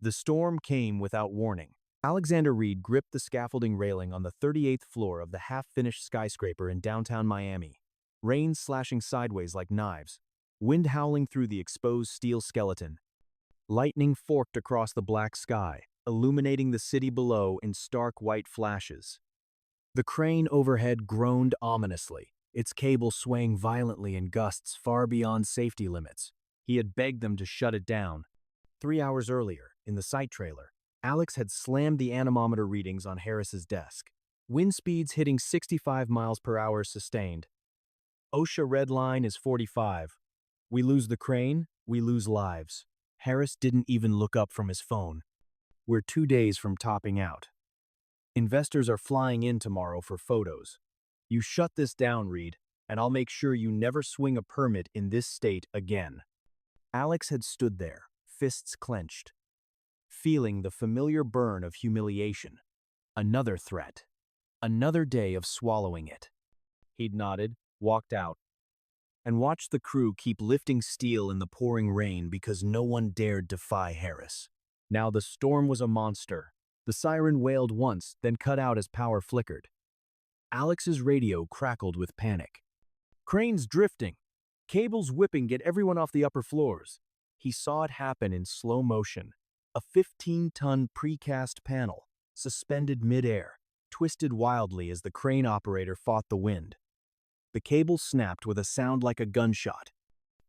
The storm came without warning. Alexander Reed gripped the scaffolding railing on the 38th floor of the half-finished skyscraper in downtown Miami. Rain slashing sideways like knives, wind howling through the exposed steel skeleton. Lightning forked across the black sky, illuminating the city below in stark white flashes. The crane overhead groaned ominously, its cable swaying violently in gusts far beyond safety limits. He had begged them to shut it down. 3 hours earlier, in the site trailer, Alex had slammed the anemometer readings on Harris's desk. Wind speeds hitting 65 miles per hour sustained. OSHA red line is 45. We lose the crane, we lose lives. Harris didn't even look up from his phone. We're 2 days from topping out. Investors are flying in tomorrow for photos. You shut this down, Reed, and I'll make sure you never swing a permit in this state again. Alex had stood there, fists clenched, feeling the familiar burn of humiliation. Another threat. Another day of swallowing it. He'd nodded, walked out, and watched the crew keep lifting steel in the pouring rain because no one dared defy Harris. Now the storm was a monster. The siren wailed once, then cut out as power flickered. Alex's radio crackled with panic. Cranes drifting. Cables whipping get everyone off the upper floors. He saw it happen in slow motion. A 15-ton precast panel, suspended midair, twisted wildly as the crane operator fought the wind. The cable snapped with a sound like a gunshot.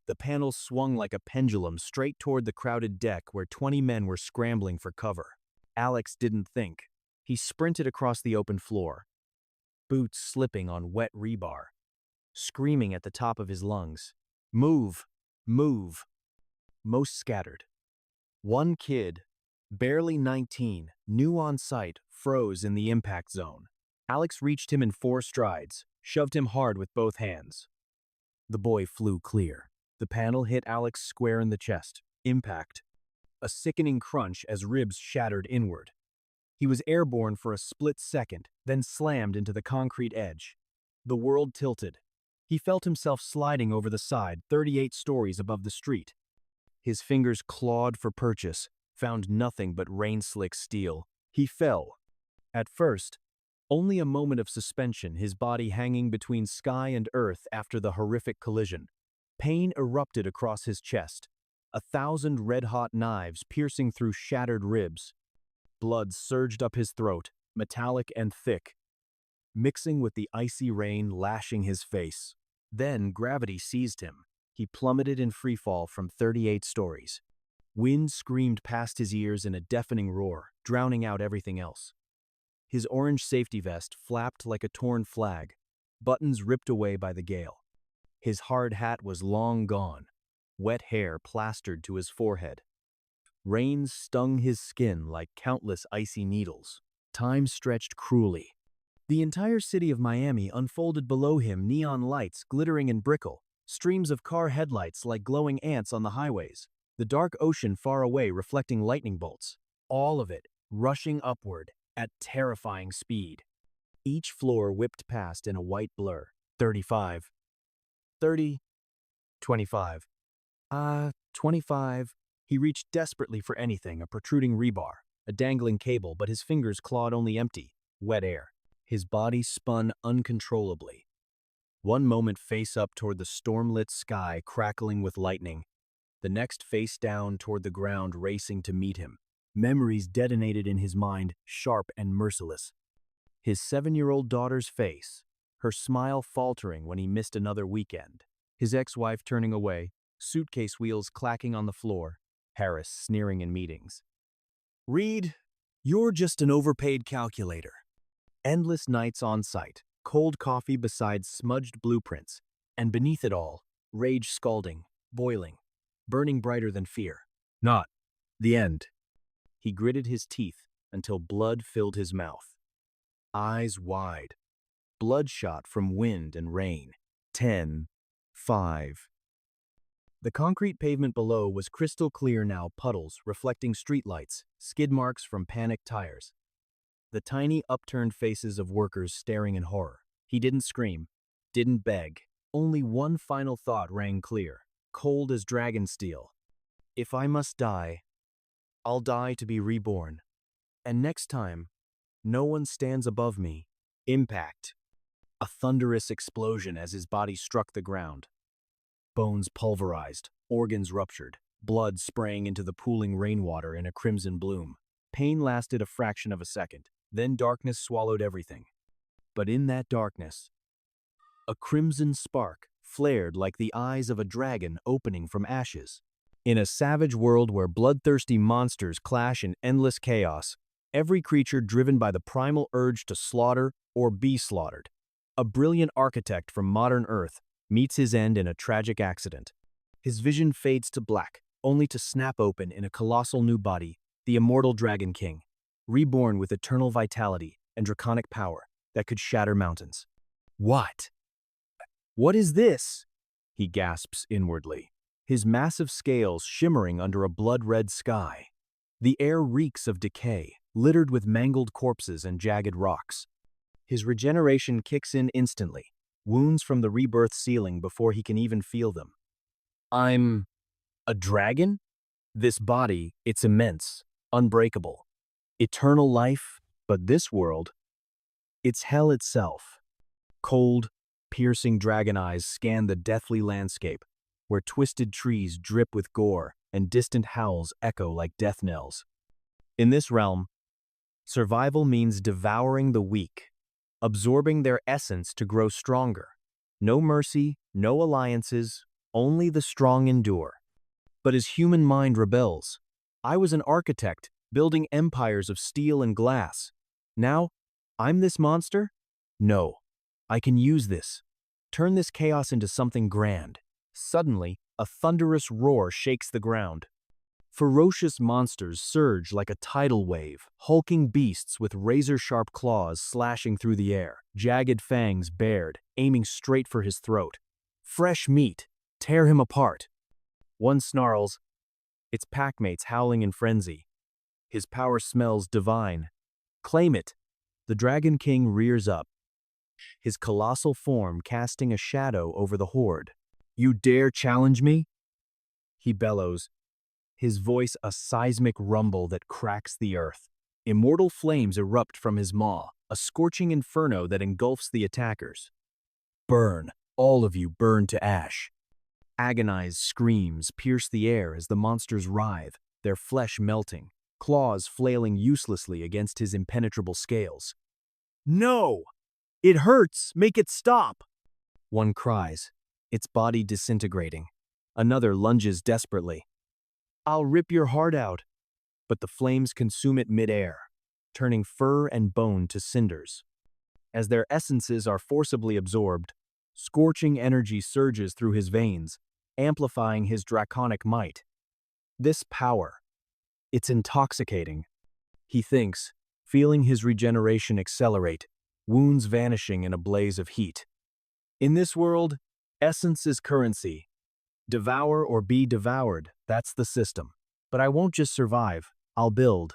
The panel swung like a pendulum straight toward the crowded deck where 20 men were scrambling for cover. Alex didn't think. He sprinted across the open floor, boots slipping on wet rebar, screaming at the top of his lungs. Move! Move! Most scattered. One kid, barely 19, new on sight, froze in the impact zone. Alex reached him in 4 strides, shoved him hard with both hands. The boy flew clear. The panel hit Alex square in the chest. Impact. A sickening crunch as ribs shattered inward. He was airborne for a split second, then slammed into the concrete edge. The world tilted. He felt himself sliding over the side 38 stories above the street. His fingers clawed for purchase, found nothing but rain-slick steel. He fell. At first, only a moment of suspension, his body hanging between sky and earth after the horrific collision. Pain erupted across his chest, 1,000 red-hot knives piercing through shattered ribs. Blood surged up his throat, metallic and thick, mixing with the icy rain lashing his face. Then gravity seized him. He plummeted in freefall from 38 stories. Wind screamed past his ears in a deafening roar, drowning out everything else. His orange safety vest flapped like a torn flag, buttons ripped away by the gale. His hard hat was long gone, wet hair plastered to his forehead. Rain stung his skin like countless icy needles. Time stretched cruelly. The entire city of Miami unfolded below him, neon lights glittering in brickle, streams of car headlights like glowing ants on the highways, the dark ocean far away reflecting lightning bolts, all of it rushing upward at terrifying speed. Each floor whipped past in a white blur. 35. 30. 25. 25. He reached desperately for anything, a protruding rebar, a dangling cable, but his fingers clawed only empty, wet air. His body spun uncontrollably. One moment face up toward the storm-lit sky crackling with lightning, the next face down toward the ground racing to meet him. Memories detonated in his mind, sharp and merciless. His 7-year-old daughter's face, her smile faltering when he missed another weekend. His ex-wife turning away, suitcase wheels clacking on the floor, Harris sneering in meetings. Reed, you're just an overpaid calculator. Endless nights on site, cold coffee beside smudged blueprints, and beneath it all, rage scalding, boiling, burning brighter than fear. Not the end. He gritted his teeth until blood filled his mouth. Eyes wide, bloodshot from wind and rain. 10, 5. The concrete pavement below was crystal clear now, puddles reflecting streetlights, skid marks from panicked tires. The tiny upturned faces of workers staring in horror. He didn't scream, didn't beg. Only one final thought rang clear, cold as dragon steel. If I must die, I'll die to be reborn. And next time, no one stands above me. Impact. A thunderous explosion as his body struck the ground. Bones pulverized, organs ruptured, blood spraying into the pooling rainwater in a crimson bloom. Pain lasted a fraction of a second, then darkness swallowed everything. But in that darkness, a crimson spark flared like the eyes of a dragon opening from ashes. In a savage world where bloodthirsty monsters clash in endless chaos, every creature driven by the primal urge to slaughter or be slaughtered, a brilliant architect from modern Earth meets his end in a tragic accident. His vision fades to black, only to snap open in a colossal new body, the immortal Dragon King, reborn with eternal vitality and draconic power that could shatter mountains. What? What is this? He gasps inwardly, his massive scales shimmering under a blood-red sky. The air reeks of decay, littered with mangled corpses and jagged rocks. His regeneration kicks in instantly, wounds from the rebirth ceiling before he can even feel them. I'm a dragon? This body, it's immense, unbreakable. Eternal life, but this world, it's hell itself. Cold, piercing dragon eyes scan the deathly landscape, where twisted trees drip with gore and distant howls echo like death knells. In this realm, survival means devouring the weak, absorbing their essence to grow stronger. No mercy, no alliances, only the strong endure. But his human mind rebels. I was an architect, building empires of steel and glass. Now, I'm this monster? No, I can use this. Turn this chaos into something grand. Suddenly, a thunderous roar shakes the ground. Ferocious monsters surge like a tidal wave, hulking beasts with razor-sharp claws slashing through the air, jagged fangs bared, aiming straight for his throat. Fresh meat, tear him apart. One snarls, its packmates howling in frenzy. His power smells divine. Claim it. The Dragon King rears up, his colossal form casting a shadow over the horde. You dare challenge me? He bellows, his voice a seismic rumble that cracks the earth. Immortal flames erupt from his maw, a scorching inferno that engulfs the attackers. Burn, all of you burn to ash. Agonized screams pierce the air as the monsters writhe, their flesh melting, claws flailing uselessly against his impenetrable scales. No! It hurts! Make it stop! One cries, its body disintegrating. Another lunges desperately. I'll rip your heart out. But the flames consume it mid-air, turning fur and bone to cinders. As their essences are forcibly absorbed, scorching energy surges through his veins, amplifying his draconic might. This power, it's intoxicating. He thinks, feeling his regeneration accelerate, wounds vanishing in a blaze of heat. In this world, essence is currency. Devour or be devoured, that's the system. But I won't just survive, I'll build.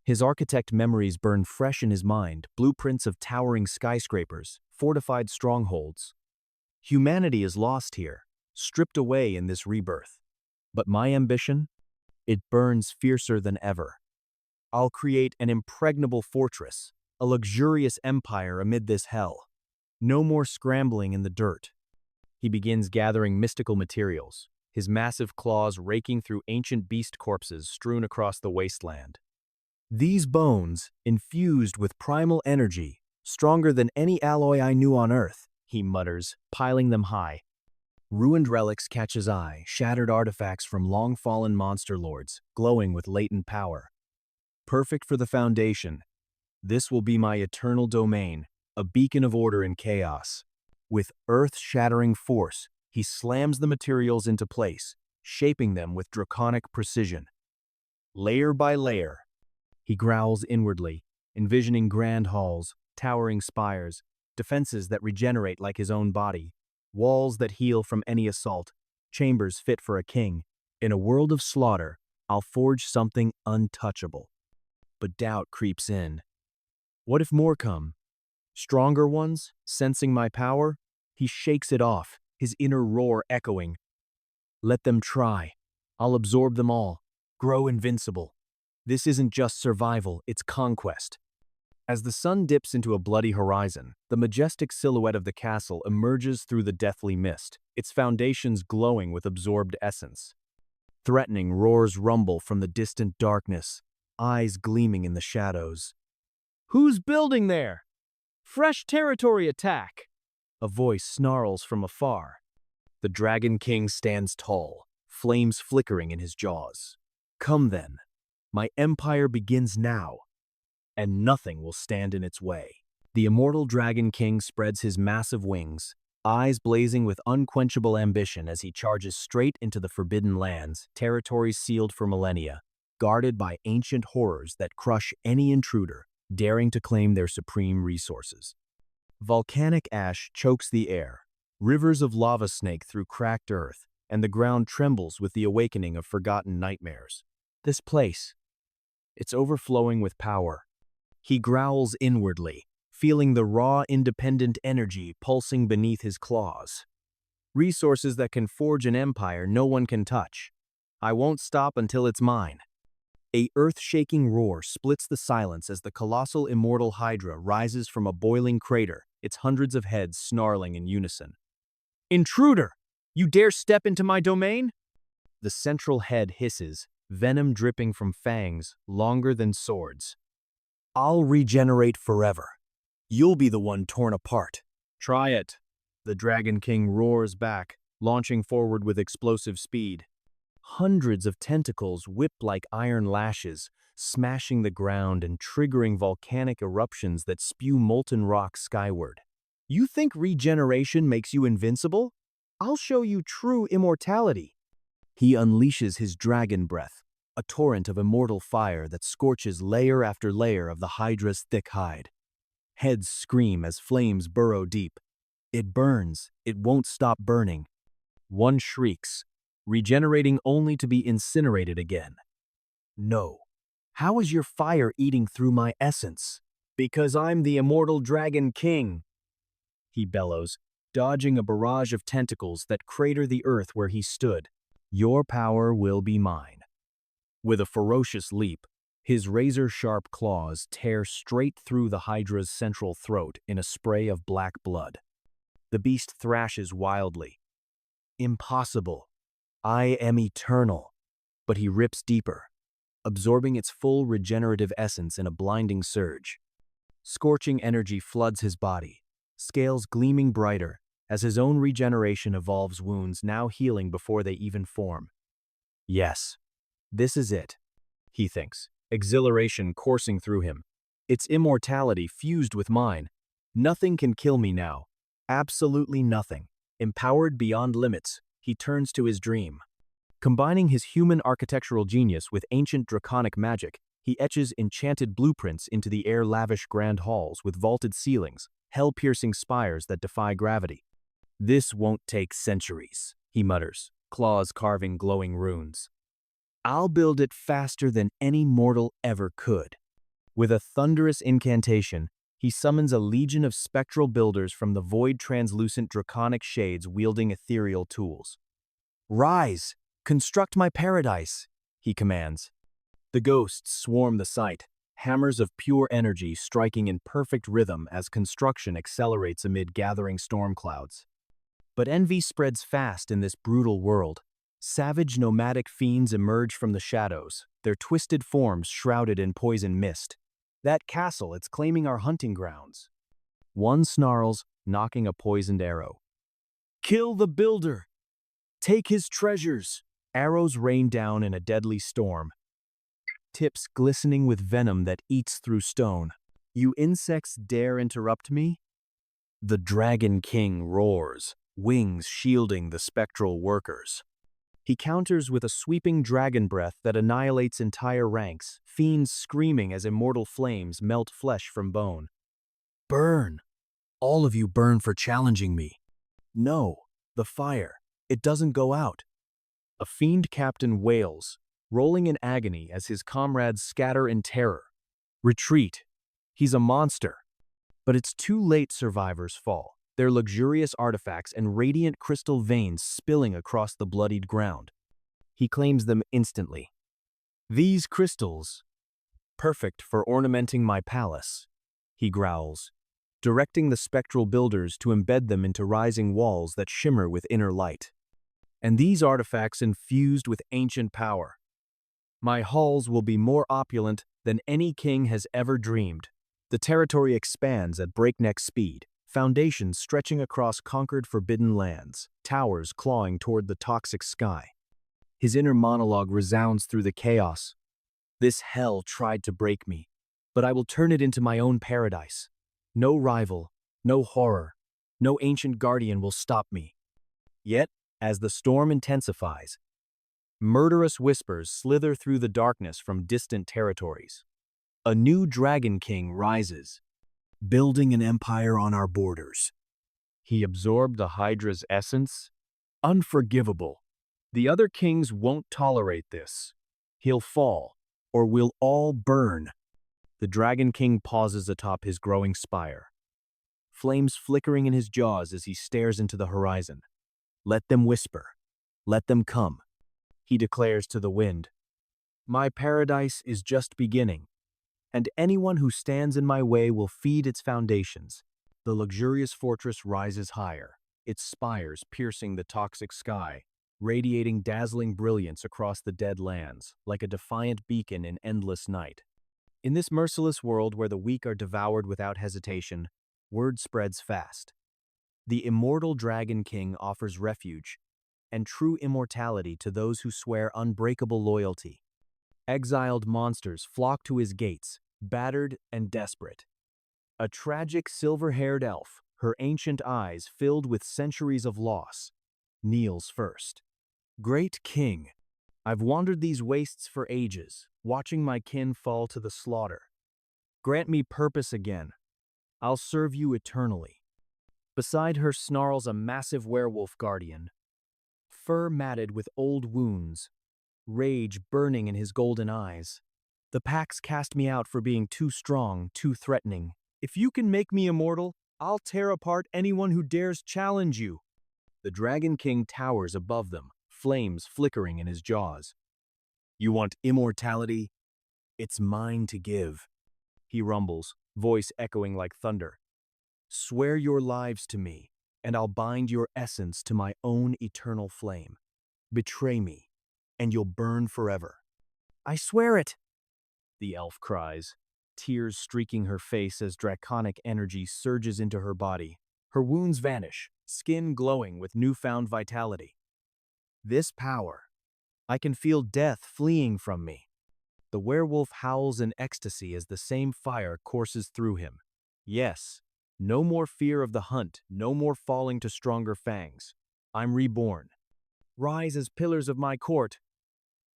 His architect memories burn fresh in his mind, blueprints of towering skyscrapers, fortified strongholds. Humanity is lost here, stripped away in this rebirth. But my ambition? It burns fiercer than ever. I'll create an impregnable fortress, a luxurious empire amid this hell. No more scrambling in the dirt. He begins gathering mystical materials, his massive claws raking through ancient beast corpses strewn across the wasteland. These bones, infused with primal energy, stronger than any alloy I knew on Earth, he mutters, piling them high. Ruined relics catch his eye, shattered artifacts from long-fallen monster lords, glowing with latent power. Perfect for the foundation, this will be my eternal domain, a beacon of order in chaos. With earth-shattering force, he slams the materials into place, shaping them with draconic precision. Layer by layer, he growls inwardly, envisioning grand halls, towering spires, defenses that regenerate like his own body, walls that heal from any assault, chambers fit for a king. In a world of slaughter, I'll forge something untouchable. But doubt creeps in. What if more come? Stronger ones, sensing my power? He shakes it off, his inner roar echoing. Let them try. I'll absorb them all, grow invincible. This isn't just survival, it's conquest. As the sun dips into a bloody horizon, the majestic silhouette of the castle emerges through the deathly mist, its foundations glowing with absorbed essence. Threatening roars rumble from the distant darkness, eyes gleaming in the shadows. "Who's building there? Fresh territory attack!" A voice snarls from afar. The Dragon King stands tall, flames flickering in his jaws. "Come then. My empire begins now, and nothing will stand in its way." The immortal Dragon King spreads his massive wings, eyes blazing with unquenchable ambition as he charges straight into the Forbidden Lands, territories sealed for millennia, guarded by ancient horrors that crush any intruder daring to claim their supreme resources. Volcanic ash chokes the air, rivers of lava snake through cracked earth, and the ground trembles with the awakening of forgotten nightmares. This place, it's overflowing with power. He growls inwardly, feeling the raw, independent energy pulsing beneath his claws. Resources that can forge an empire no one can touch. I won't stop until it's mine. A earth-shaking roar splits the silence as the colossal immortal Hydra rises from a boiling crater, its hundreds of heads snarling in unison. "Intruder! You dare step into my domain?" The central head hisses, venom dripping from fangs longer than swords. "I'll regenerate forever. You'll be the one torn apart." "Try it." The Dragon King roars back, launching forward with explosive speed. Hundreds of tentacles whip like iron lashes, smashing the ground and triggering volcanic eruptions that spew molten rock skyward. "You think regeneration makes you invincible? I'll show you true immortality." He unleashes his dragon breath, a torrent of immortal fire that scorches layer after layer of the Hydra's thick hide. Heads scream as flames burrow deep. It burns, it won't stop burning. One shrieks, regenerating only to be incinerated again. "No. How is your fire eating through my essence?" "Because I'm the immortal Dragon King," he bellows, dodging a barrage of tentacles that crater the earth where he stood. "Your power will be mine." With a ferocious leap, his razor-sharp claws tear straight through the Hydra's central throat in a spray of black blood. The beast thrashes wildly. "Impossible. I am eternal." But he rips deeper, absorbing its full regenerative essence in a blinding surge. Scorching energy floods his body, scales gleaming brighter as his own regeneration evolves wounds now healing before they even form. "Yes, this is it," he thinks, exhilaration coursing through him. It's immortality fused with mine. Nothing can kill me now. Absolutely nothing. Empowered beyond limits, he turns to his dream. Combining his human architectural genius with ancient draconic magic, he etches enchanted blueprints into the air-lavish grand halls with vaulted ceilings, hell-piercing spires that defy gravity. "This won't take centuries," he mutters, claws carving glowing runes. "I'll build it faster than any mortal ever could." With a thunderous incantation, he summons a legion of spectral builders from the void-translucent draconic shades wielding ethereal tools. "Rise! Construct my paradise!" he commands. The ghosts swarm the site, hammers of pure energy striking in perfect rhythm as construction accelerates amid gathering storm clouds. But envy spreads fast in this brutal world. Savage nomadic fiends emerge from the shadows, their twisted forms shrouded in poison mist. "That castle, it's claiming our hunting grounds." One snarls, knocking a poisoned arrow. "Kill the builder! Take his treasures!" Arrows rain down in a deadly storm, tips glistening with venom that eats through stone. "You insects dare interrupt me?" The Dragon King roars, wings shielding the spectral workers. He counters with a sweeping dragon breath that annihilates entire ranks, fiends screaming as immortal flames melt flesh from bone. "Burn! All of you burn for challenging me." "No, the fire. It doesn't go out." A fiend captain wails, rolling in agony as his comrades scatter in terror. "Retreat. He's a monster." But it's too late. Survivors fall, their luxurious artifacts and radiant crystal veins spilling across the bloodied ground. He claims them instantly. "These crystals, Perfect for ornamenting my palace, he growls, directing the spectral builders to embed them into rising walls that shimmer with inner light. And these artifacts infused with ancient power. My halls will be more opulent than any king has ever dreamed. The territory expands at breakneck speed, foundations stretching across conquered forbidden lands, towers clawing toward the toxic sky. His inner monologue resounds through the chaos. This hell tried to break me, but I will turn it into my own paradise. No rival, no horror, no ancient guardian will stop me. Yet, as the storm intensifies, murderous whispers slither through the darkness from distant territories. A new dragon king rises, building an empire on our borders. He absorbed the Hydra's essence? Unforgivable. The other kings won't tolerate this. He'll fall, or we'll all burn. The Dragon King pauses atop his growing spire, flames flickering in his jaws as he stares into the horizon. Let them whisper. Let them come. He declares to the wind, my paradise is just beginning, and anyone who stands in my way will feed its foundations. The luxurious fortress rises higher, its spires piercing the toxic sky, radiating dazzling brilliance across the dead lands, like a defiant beacon in endless night. In this merciless world where the weak are devoured without hesitation, word spreads fast. The immortal Dragon King offers refuge and true immortality to those who swear unbreakable loyalty. Exiled monsters flock to his gates, battered and desperate. A tragic silver-haired elf, her ancient eyes filled with centuries of loss, kneels first. Great King, I've wandered these wastes for ages, watching my kin fall to the slaughter. Grant me purpose again. I'll serve you eternally. Beside her snarls a massive werewolf guardian, fur matted with old wounds, rage burning in his golden eyes. The packs cast me out for being too strong, too threatening. If you can make me immortal, I'll tear apart anyone who dares challenge you. The Dragon King towers above them, flames flickering in his jaws. You want immortality? It's mine to give. He rumbles, voice echoing like thunder. Swear your lives to me, and I'll bind your essence to my own eternal flame. Betray me, and you'll burn forever. I swear it, the elf cries, tears streaking her face as draconic energy surges into her body. Her wounds vanish, skin glowing with newfound vitality. This power, I can feel death fleeing from me. The werewolf howls in ecstasy as the same fire courses through him. Yes, no more fear of the hunt, no more falling to stronger fangs. I'm reborn. Rise as pillars of my court.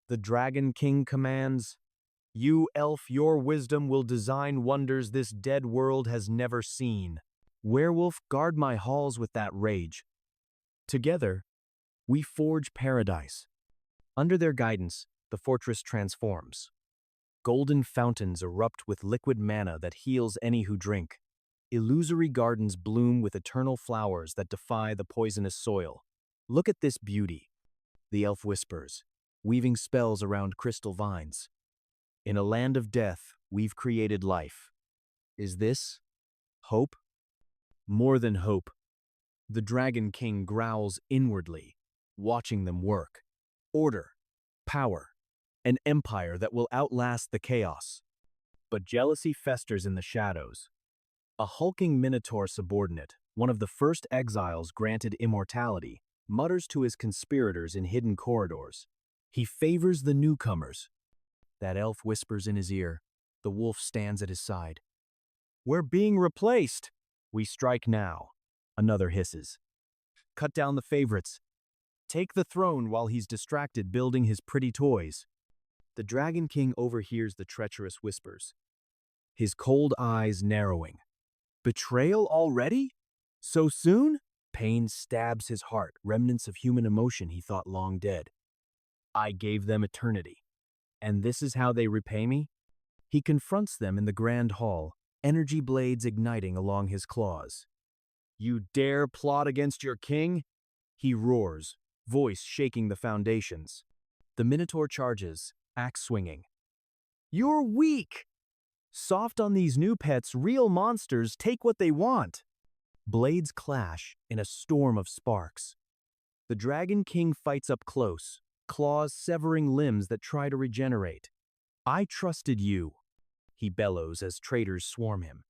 The Dragon King commands, you elf, your wisdom will design wonders this dead world has never seen. Werewolf, guard my halls with that rage. Together, we forge paradise. Under their guidance, the fortress transforms. Golden fountains erupt with liquid mana that heals any who drink. Illusory gardens bloom with eternal flowers that defy the poisonous soil. Look at this beauty, the elf whispers, weaving spells around crystal vines. In a land of death, we've created life. Is this hope? More than hope. The Dragon King growls inwardly, watching them work. Order, power, an empire that will outlast the chaos. But jealousy festers in the shadows. A hulking minotaur subordinate, one of the first exiles granted immortality, mutters to his conspirators in hidden corridors. He favors the newcomers. That elf whispers in his ear. The wolf stands at his side. We're being replaced. We strike now. Another hisses. Cut down the favorites. Take the throne while he's distracted building his pretty toys. The Dragon King overhears the treacherous whispers, his cold eyes narrowing. Betrayal already? So soon? Pain stabs his heart, remnants of human emotion he thought long dead. I gave them eternity. And this is how they repay me? He confronts them in the grand hall, energy blades igniting along his claws. You dare plot against your king? He roars, voice shaking the foundations. The Minotaur charges, axe swinging. You're weak! Soft on these new pets, real monsters take what they want. Blades clash in a storm of sparks. The Dragon King fights up close, claws severing limbs that try to regenerate. I trusted you, he bellows as traitors swarm him.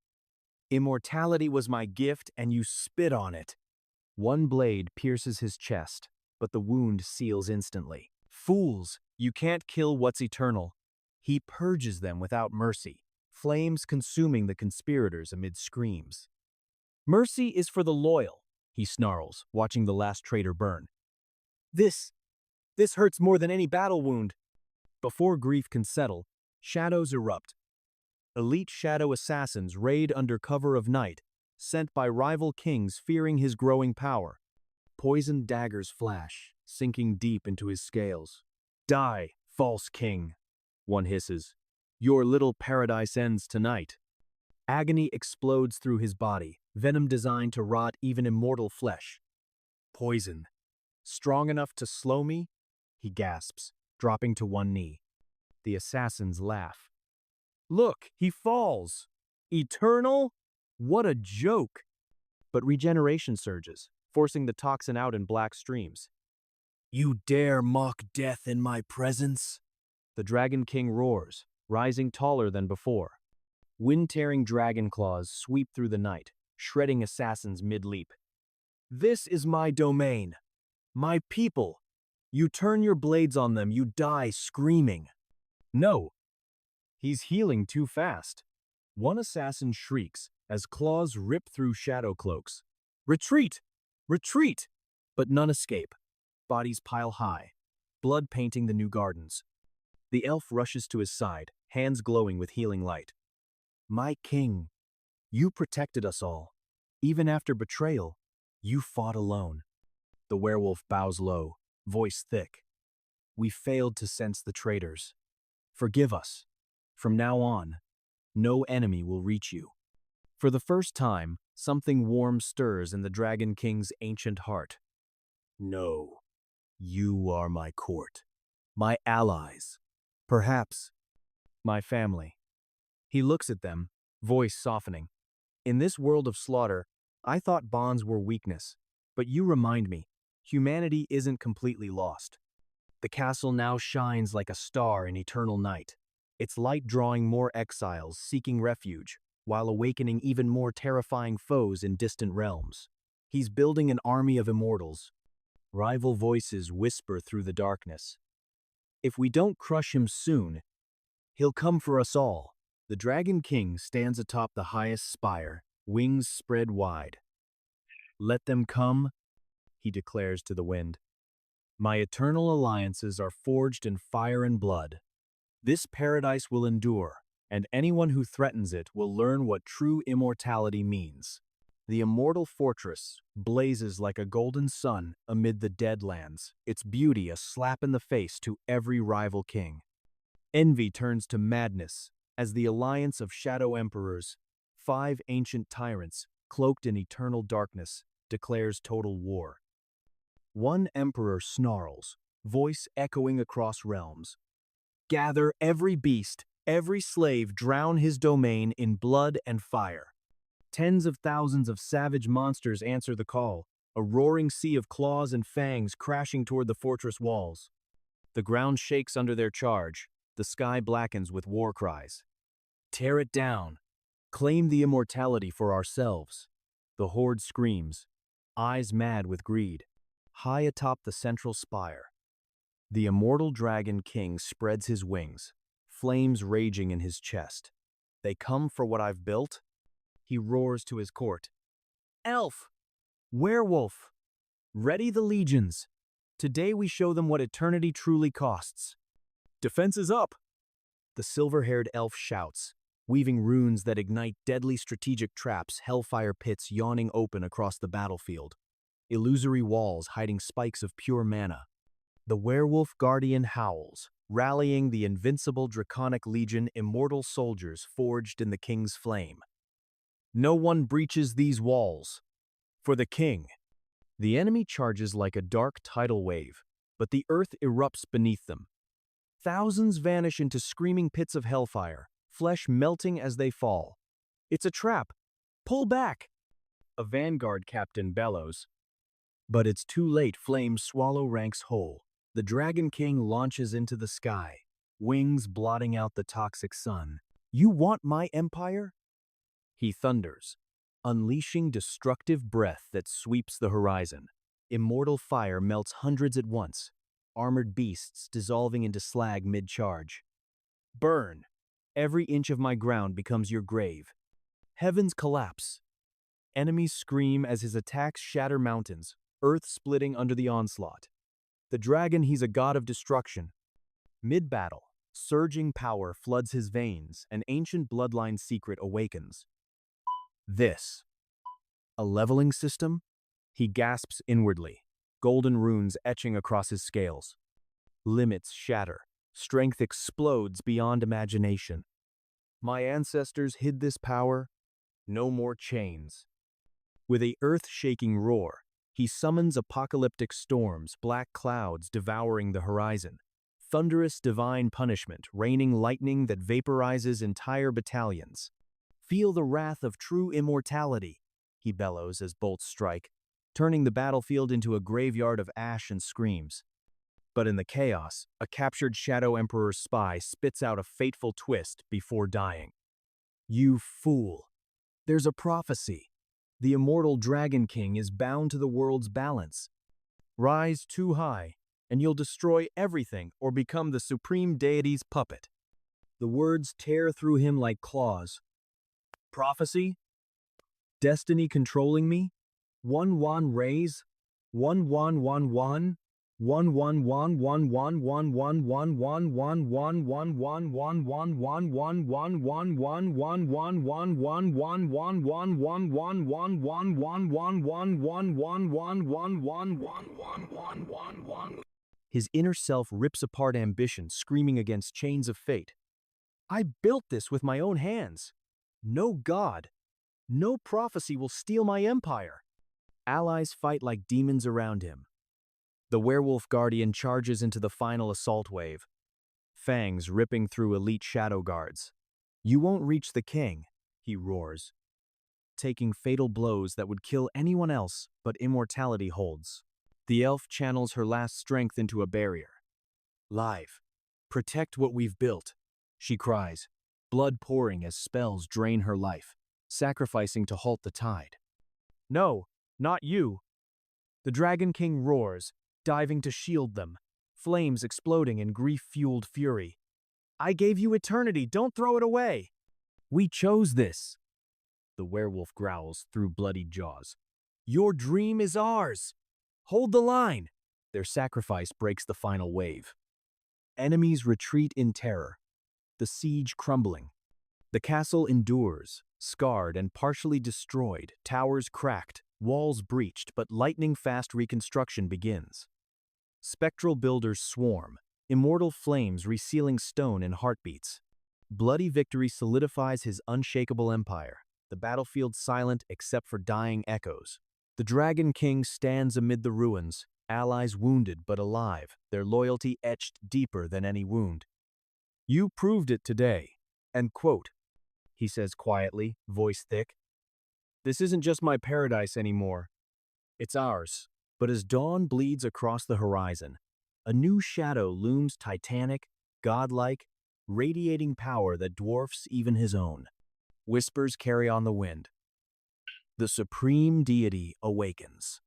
Immortality was my gift and you spit on it. One blade pierces his chest, but the wound seals instantly. Fools, you can't kill what's eternal. He purges them without mercy, flames consuming the conspirators amid screams. Mercy is for the loyal, he snarls, watching the last traitor burn. This hurts more than any battle wound. Before grief can settle, shadows erupt. Elite shadow assassins raid under cover of night, sent by rival kings fearing his growing power. Poisoned daggers flash, sinking deep into his scales. Die, false king, one hisses. Your little paradise ends tonight. Agony explodes through his body, venom designed to rot even immortal flesh. Poison. Strong enough to slow me? He gasps, dropping to one knee. The assassins laugh. Look, he falls. Eternal? What a joke. But regeneration surges, forcing the toxin out in black streams. You dare mock death in my presence? The Dragon King roars, rising taller than before. Wind-tearing dragon claws sweep through the night, shredding assassins mid-leap. This is my domain. My people. You turn your blades on them, you die screaming. No. He's healing too fast. One assassin shrieks as claws rip through shadow cloaks. Retreat! Retreat! But none escape. Bodies pile high, blood painting the new gardens. The elf rushes to his side, hands glowing with healing light. My king, you protected us all. Even after betrayal, you fought alone. The werewolf bows low, voice thick. We failed to sense the traitors. Forgive us. From now on, no enemy will reach you. For the first time, something warm stirs in the Dragon King's ancient heart. No, you are my court, my allies, perhaps my family. He looks at them, voice softening. In this world of slaughter, I thought bonds were weakness, but you remind me, humanity isn't completely lost. The castle now shines like a star in eternal night, its light drawing more exiles seeking refuge, while awakening even more terrifying foes in distant realms. He's building an army of immortals. Rival voices whisper through the darkness. If we don't crush him soon, he'll come for us all. The Dragon King stands atop the highest spire, wings spread wide. Let them come, he declares to the wind. My eternal alliances are forged in fire and blood. This paradise will endure, and anyone who threatens it will learn what true immortality means. The immortal fortress blazes like a golden sun amid the deadlands, its beauty a slap in the face to every rival king. Envy turns to madness as the alliance of shadow emperors, 5 ancient tyrants, cloaked in eternal darkness, declares total war. One emperor snarls, voice echoing across realms. Gather every beast, every slave, drown his domain in blood and fire. Tens of thousands of savage monsters answer the call, a roaring sea of claws and fangs crashing toward the fortress walls. The ground shakes under their charge, the sky blackens with war cries. Tear it down. Claim the immortality for ourselves. The horde screams, eyes mad with greed. High atop the central spire, the immortal Dragon King spreads his wings, flames raging in his chest. They come for what I've built? He roars to his court. Elf! Werewolf! Ready the legions! Today we show them what eternity truly costs. Defense is up! The silver-haired elf shouts, weaving runes that ignite deadly strategic traps, hellfire pits yawning open across the battlefield. Illusory walls hiding spikes of pure mana. The werewolf guardian howls, rallying the invincible draconic legion immortal soldiers forged in the king's flame. No one breaches these walls. For the king. The enemy charges like a dark tidal wave, but the earth erupts beneath them. Thousands vanish into screaming pits of hellfire, flesh melting as they fall. It's a trap! Pull back! A vanguard captain bellows. But it's too late. Flames swallow ranks whole. The Dragon King launches into the sky, wings blotting out the toxic sun. You want my empire? He thunders, unleashing destructive breath that sweeps the horizon. Immortal fire melts hundreds at once, armored beasts dissolving into slag mid-charge. Burn! Every inch of my ground becomes your grave. Heavens collapse. Enemies scream as his attacks shatter mountains, earth splitting under the onslaught. The dragon, he's a god of destruction. Mid-battle, surging power floods his veins, an ancient bloodline secret awakens. This. A leveling system? He gasps inwardly, golden runes etching across his scales. Limits shatter, strength explodes beyond imagination. My ancestors hid this power. No more chains. With a earth-shaking roar, he summons apocalyptic storms, black clouds devouring the horizon. Thunderous divine punishment, raining lightning that vaporizes entire battalions. Feel the wrath of true immortality, he bellows as bolts strike, turning the battlefield into a graveyard of ash and screams. But in the chaos, a captured Shadow Emperor's spy spits out a fateful twist before dying. You fool! There's a prophecy. The immortal Dragon King is bound to the world's balance. Rise too high, and you'll destroy everything or become the supreme deity's puppet. The words tear through him like claws. Prophecy? Destiny controlling me? One raise? One. His inner self rips apart ambition, screaming against chains of fate. I built this with my own hands. No god, no prophecy will steal my empire. Allies fight like demons around him. The werewolf guardian charges into the final assault wave, fangs ripping through elite shadow guards. You won't reach the king, he roars, taking fatal blows that would kill anyone else, but immortality holds. The elf channels her last strength into a barrier. Live, protect what we've built, she cries, blood pouring as spells drain her life, sacrificing to halt the tide. No, not you. The Dragon King roars, diving to shield them, flames exploding in grief-fueled fury. I gave you eternity, don't throw it away! We chose this. The werewolf growls through bloodied jaws. Your dream is ours! Hold the line! Their sacrifice breaks the final wave. Enemies retreat in terror, the siege crumbling. The castle endures, scarred and partially destroyed, towers cracked, walls breached, but lightning-fast reconstruction begins. Spectral builders swarm, immortal flames resealing stone in heartbeats. Bloody victory solidifies his unshakable empire, the battlefield silent except for dying echoes. The Dragon King stands amid the ruins, allies wounded but alive, their loyalty etched deeper than any wound. You proved it today, and quote, he says quietly, voice thick. This isn't just my paradise anymore. It's ours. But as dawn bleeds across the horizon, a new shadow looms titanic, godlike, radiating power that dwarfs even his own. Whispers carry on the wind. The supreme deity awakens.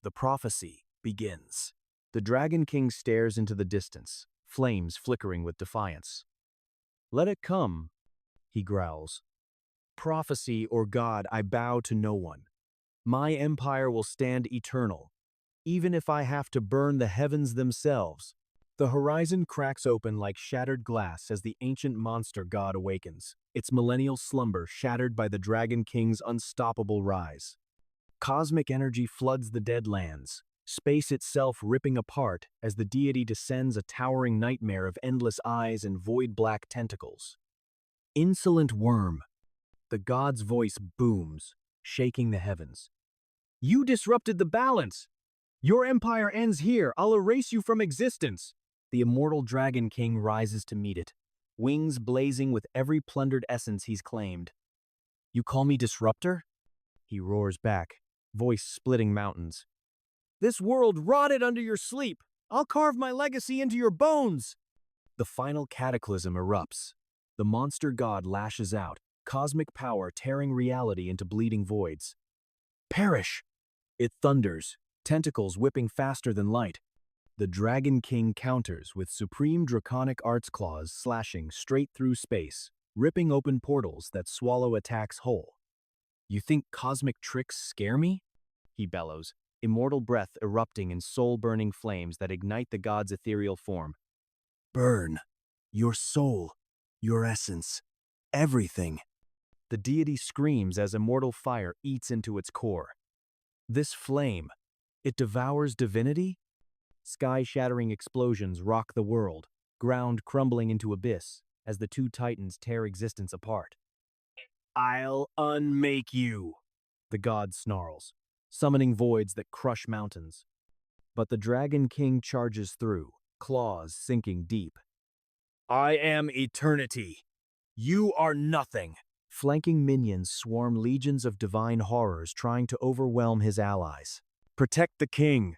The prophecy begins. The Dragon King stares into the distance, flames flickering with defiance. Let it come, he growls. Prophecy or God, I bow to no one. My empire will stand eternal, even if I have to burn the heavens themselves. The horizon cracks open like shattered glass as the ancient monster god awakens, its millennial slumber shattered by the Dragon King's unstoppable rise. Cosmic energy floods the dead lands, space itself ripping apart as the deity descends, a towering nightmare of endless eyes and void-black tentacles. Insolent worm! The god's voice booms, shaking the heavens. You disrupted the balance! Your empire ends here. I'll erase you from existence. The immortal Dragon King rises to meet it, wings blazing with every plundered essence he's claimed. "You call me disruptor?" He roars back, voice splitting mountains. "This world rotted under your sleep! I'll carve my legacy into your bones!" The final cataclysm erupts. The monster god lashes out, cosmic power tearing reality into bleeding voids. "Perish!" It thunders, tentacles whipping faster than light. The Dragon King counters with supreme draconic arts claws slashing straight through space, ripping open portals that swallow attacks whole. "You think cosmic tricks scare me?" he bellows, immortal breath erupting in soul-burning flames that ignite the god's ethereal form. "Burn. Your soul. Your essence. Everything." The deity screams as immortal fire eats into its core. This flame, it devours divinity? Sky-shattering explosions rock the world, ground crumbling into abyss as the two titans tear existence apart. "I'll unmake you," the god snarls, summoning voids that crush mountains. But the Dragon King charges through, claws sinking deep. "I am eternity. You are nothing." Flanking minions swarm legions of divine horrors trying to overwhelm his allies. "Protect the king!"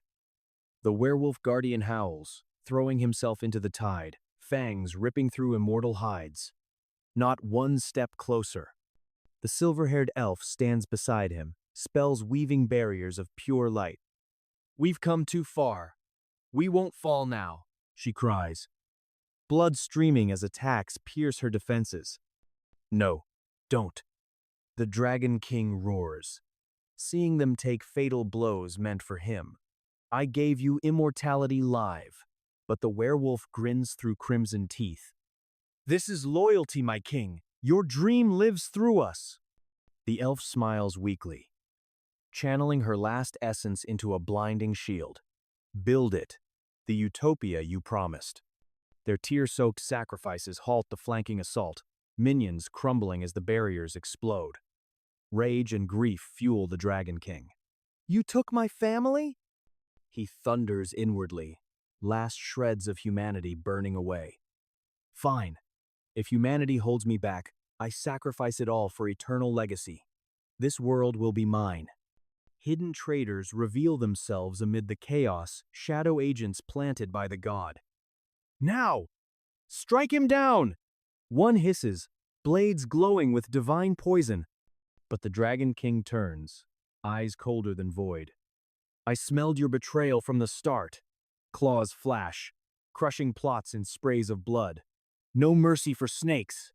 The werewolf guardian howls, throwing himself into the tide, fangs ripping through immortal hides. Not one step closer. The silver-haired elf stands beside him, spells weaving barriers of pure light. "We've come too far. We won't fall now," she cries. Blood streaming as attacks pierce her defenses. "No, don't." The Dragon King roars, seeing them take fatal blows meant for him. "I gave you immortality live," but the werewolf grins through crimson teeth. "This is loyalty, my king. Your dream lives through us." The elf smiles weakly, channeling her last essence into a blinding shield. "Build it, the utopia you promised." Their tear-soaked sacrifices halt the flanking assault, minions crumbling as the barriers explode. Rage and grief fuel the Dragon King. "You took my family?" He thunders inwardly, last shreds of humanity burning away. "Fine. If humanity holds me back, I sacrifice it all for eternal legacy. This world will be mine." Hidden traitors reveal themselves amid the chaos, shadow agents planted by the god. "Now! Strike him down!" One hisses, blades glowing with divine poison. But the Dragon King turns, eyes colder than void. "I smelled your betrayal from the start." Claws flash, crushing plots in sprays of blood. "No mercy for snakes."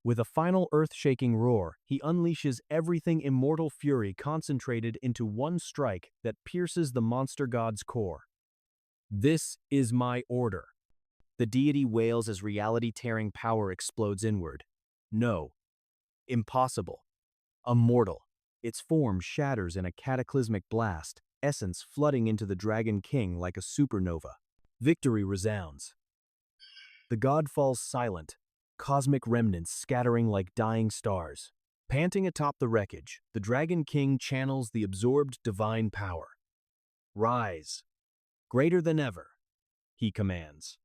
With a final earth-shaking roar, he unleashes everything immortal fury concentrated into one strike that pierces the monster god's core. "This is my order." The deity wails as reality-tearing power explodes inward. No. Impossible. Immortal. Its form shatters in a cataclysmic blast, essence flooding into the Dragon King like a supernova. Victory resounds. The god falls silent, cosmic remnants scattering like dying stars. Panting atop the wreckage, the Dragon King channels the absorbed divine power. "Rise. Greater than ever," he commands.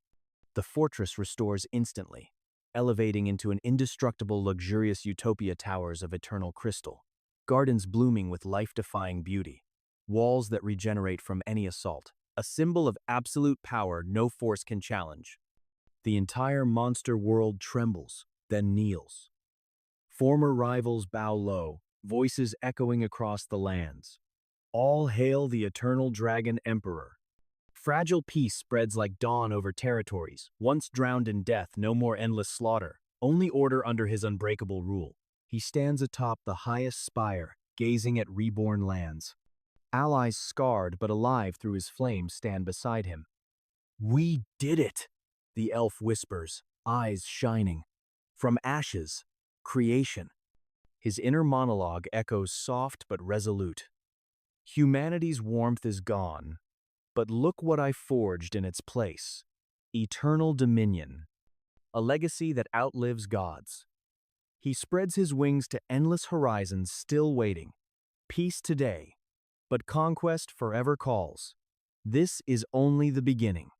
The fortress restores instantly, elevating into an indestructible, luxurious utopia towers of eternal crystal, gardens blooming with life-defying beauty, walls that regenerate from any assault, a symbol of absolute power no force can challenge. The entire monster world trembles, then kneels. Former rivals bow low, voices echoing across the lands. "All hail the eternal Dragon Emperor." Fragile peace spreads like dawn over territories, once drowned in death, no more endless slaughter, only order under his unbreakable rule. He stands atop the highest spire, gazing at reborn lands. Allies scarred but alive through his flames stand beside him. "We did it," the elf whispers, eyes shining. "From ashes, creation." His inner monologue echoes soft but resolute. "Humanity's warmth is gone, but look what I forged in its place. Eternal dominion. A legacy that outlives gods." He spreads his wings to endless horizons still waiting. Peace today, but conquest forever calls. This is only the beginning.